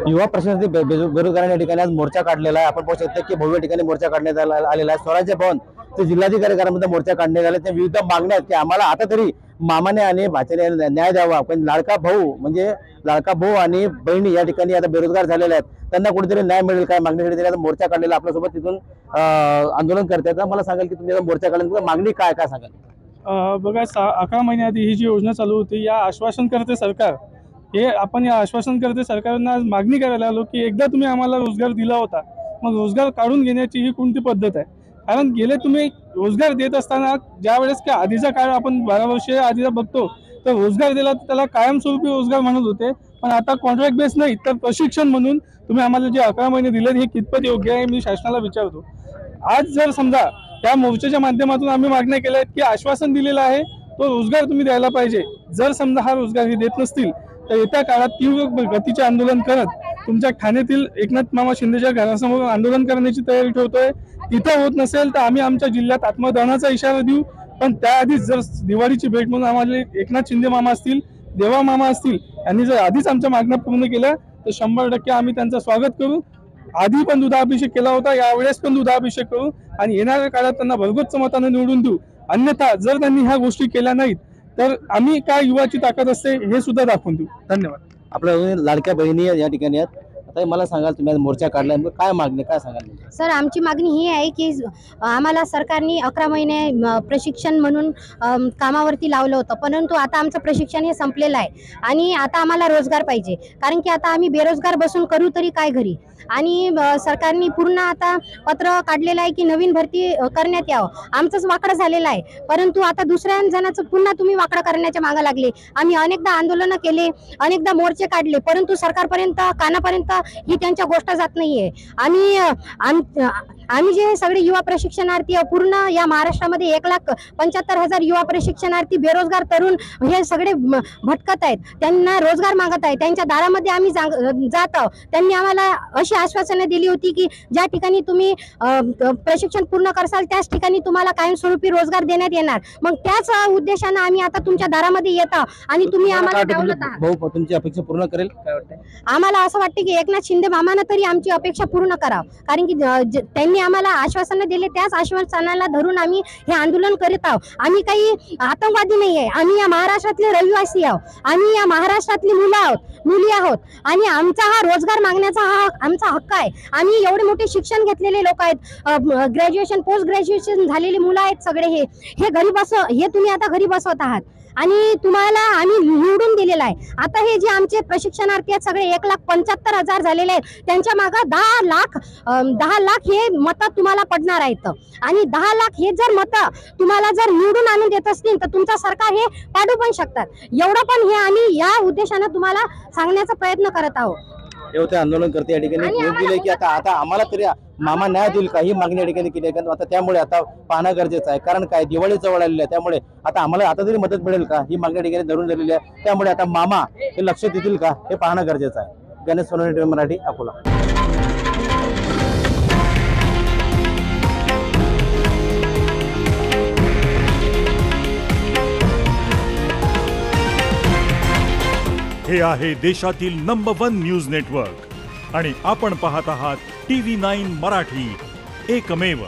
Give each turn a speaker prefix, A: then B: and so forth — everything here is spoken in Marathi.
A: युवा प्रशासनाचे बेरोजगारांच्या ठिकाणी आज मोर्चा काढलेला आहे। आपण पाहू शकता की भव्य ठिकाणी मोर्चा काढण्यात आलेला आहे। स्वराज्य भवन ते जिल्हाधिकारी कार्यालयामध्ये मोर्चा काढण्यात आला। त्या विविध मागण्या आहेत की आम्हाला आता तरी मामाने आणि भाच्याने न्याय द्यावा। पण लाडका भाऊ म्हणजे लाडका भाऊ आणि बहिणी या ठिकाणी आता बेरोजगार झालेले आहेत, त्यांना कुठेतरी न्याय मिळेल काय मागणीसाठी आता मोर्चा काढलेला। आपल्यासोबत तिथून आंदोलन करतात। मला सांगाल की तुम्ही मोर्चा काढल्यानंतर मागणी काय काय सांगाल?
B: बघा 11 महिन्याआधी ही जी योजना चालू होती, या आश्वासन करते सरकार, हे आपण या आश्वासन करते सरकारना आज मागणी करायला आलो की एकदा तुम्ही आम्हाला रोजगार दिला होता, मग रोजगार काढून घेण्याची ही कोणती पद्धत आहे? कारण गेले तुम्ही रोजगार देत असताना ज्या वेळेस की आधीचा काळ आपण 12 वर्ष आधीचा बघतो, तर रोजगार दिला तर त्याला कायमस्वरूपी रोजगार म्हणत होते। पण आता कॉन्ट्रॅक्ट बेस नाही तर प्रशिक्षण म्हणून तुम्ही आम्हाला जे 11 महिने दिले हे कितपत योग्य आहे मी शासनाला विचारतो। आज जर समजा त्या मोर्चाच्या माध्यमातून आम्ही मागण्या केल्या आहेत की आश्वासन दिलेलं आहे तो रोजगार तुम्ही द्यायला पाहिजे। जर समजा हा रोजगार हे देत नसतील तर येत्या काळात तीव्र गतीचे आंदोलन करत तुमच्या ठाण्यातील एकनाथ मामा शिंदेच्या घरासमोर आंदोलन करण्याची तयारी ठेवतोय। तिथं होत नसेल तर आम्ही आमच्या जिल्ह्यात आत्मदहनाचा इशारा देऊ। पण त्याआधीच जर दिवाळीची भेट म्हणून आम्हाला एकनाथ शिंदे मामा असतील, देवा मामा असतील, यांनी जर आधीच आमच्या मागण्या पूर्ण केल्या तर 100% आम्ही त्यांचं स्वागत करू। आधी पण दुधाभिषेक केला होता, यावेळेस पण दुधाभिषेक करू आणि येणाऱ्या काळात त्यांना भरघोस मताने निवडून देऊ। अन्यथा जर त्यांनी ह्या गोष्टी केल्या नाहीत तर आम्ही काय युवाची ताकद असते हे सुद्धा दाखवून देऊ। धन्यवाद।
A: आपल्या लाडक्या बहिणी या ठिकाणी आहेत। आता मला सांगाल तुम्ही मोर्चा काढला काय मागणी काय सांगाल?
C: सर, आमची मागणी ही आहे की आम्हाला सरकारने 11 महिने प्रशिक्षण म्हणून कामावरती लावलं होतं, परंतु आता आमचं प्रशिक्षण हे संपलेलं आहे आणि आता आम्हाला रोजगार पाहिजे। कारण की आता आम्ही बेरोजगार बसून करू तरी काय घरी, आणि सरकारने पूर्ण आता पत्र काढलेलं आहे की नवीन भरती करण्यात यावं। आमचंच वाकडं झालेलं आहे, परंतु आता दुसऱ्या जणांचं पुन्हा तुम्ही वाकडं करण्याच्या मागे लागले। आम्ही अनेकदा आंदोलनं केले, अनेकदा मोर्चे काढले, परंतु सरकारपर्यंत कानापर्यंत ही त्यांच्या गोष्ट जात नाहीये। आम्ही जे सगळे युवा प्रशिक्षणार्थी पूर्ण या महाराष्ट्रामध्ये 1,75,000 युवा प्रशिक्षणार्थी बेरोजगार तरुण हे सगळे भटकत आहेत, त्यांना रोजगार मागत आहेत। त्यांच्या दारामध्ये आम्ही जात आहोत। त्यांनी आम्हाला अशी आश्वासनं दिली होती की ज्या ठिकाणी तुम्ही प्रशिक्षण पूर्ण करसाल त्याच ठिकाणी तुम्हाला कायमस्वरूपी रोजगार देण्यात येणार। मग त्याच उद्देशाने आम्ही आता तुमच्या दारामध्ये येत आहोत आणि तुम्ही आम्हाला डावलत आहात।
A: भाऊ तुमची अपेक्षा पूर्ण करेल काय वाटतं?
C: आम्हाला असं वाटतं की एकनाथ शिंदे मामानं तरी आमची अपेक्षा पूर्ण करावं, कारण की त्यांनी आम्हाला आश्वासनं दिले त्याच आश्वासनाला धरून आम्ही हे आंदोलन करीत आहोत। आम्ही काही आतंकवादी नाही आहे, आम्ही या महाराष्ट्रातले रहिवासी आहोत, आम्ही या महाराष्ट्रातली मुली आहोत आणि आमचा हा रोजगार मागण्याचा हा आमचा हक्क आहे। आम्ही एवढे मोठे शिक्षण घेतलेले लोक आहेत, ग्रॅज्युएशन पोस्ट ग्रॅज्युएशन झालेले मुलं आहेत सगळे। हे हे तुम्ही आता घरी बसवत आहात आणि तुम्हाला आम्ही निवडून दिलेला आहे। आता हे जे आमचे प्रशिक्षणार्थी आहेत सगळे 1,75,000 झालेले आहेत, त्यांच्या मागे 10 लाख हे मतं तुम्हाला पडणार आहेत आणि 10 लाख हे जर मतं तुम्हाला जर निवडून आणून देत असतील तर तुमचं सरकार हे पाडू पण शकतात। एवढं पण हे आम्ही या उद्देशाने तुम्हाला सांगण्याचा प्रयत्न करत आहोत।
A: ते आंदोलन करते या ठिकाणी की आता आम्हाला तरी मामा न्याय देईल का ही मागणी या ठिकाणी केली आहे। आता त्यामुळे आता पाहणं गरजेचं आहे, कारण काय दिवाळी जवळ आलेली आहे, त्यामुळे आता आम्हाला आता तरी मदत मिळेल का ही मागणी या ठिकाणी धरून दिलेली आहे। त्यामुळे आता मामा हे लक्ष देतील का हे पाहणं गरजेचं आहे। गणेश सोनवणे, मराठी, अकोला।
D: हे आहे देशातील नंबर 1 न्यूज नेटवर्क आणि आपण पाहत आहात TV9 मराठी, एकमेव।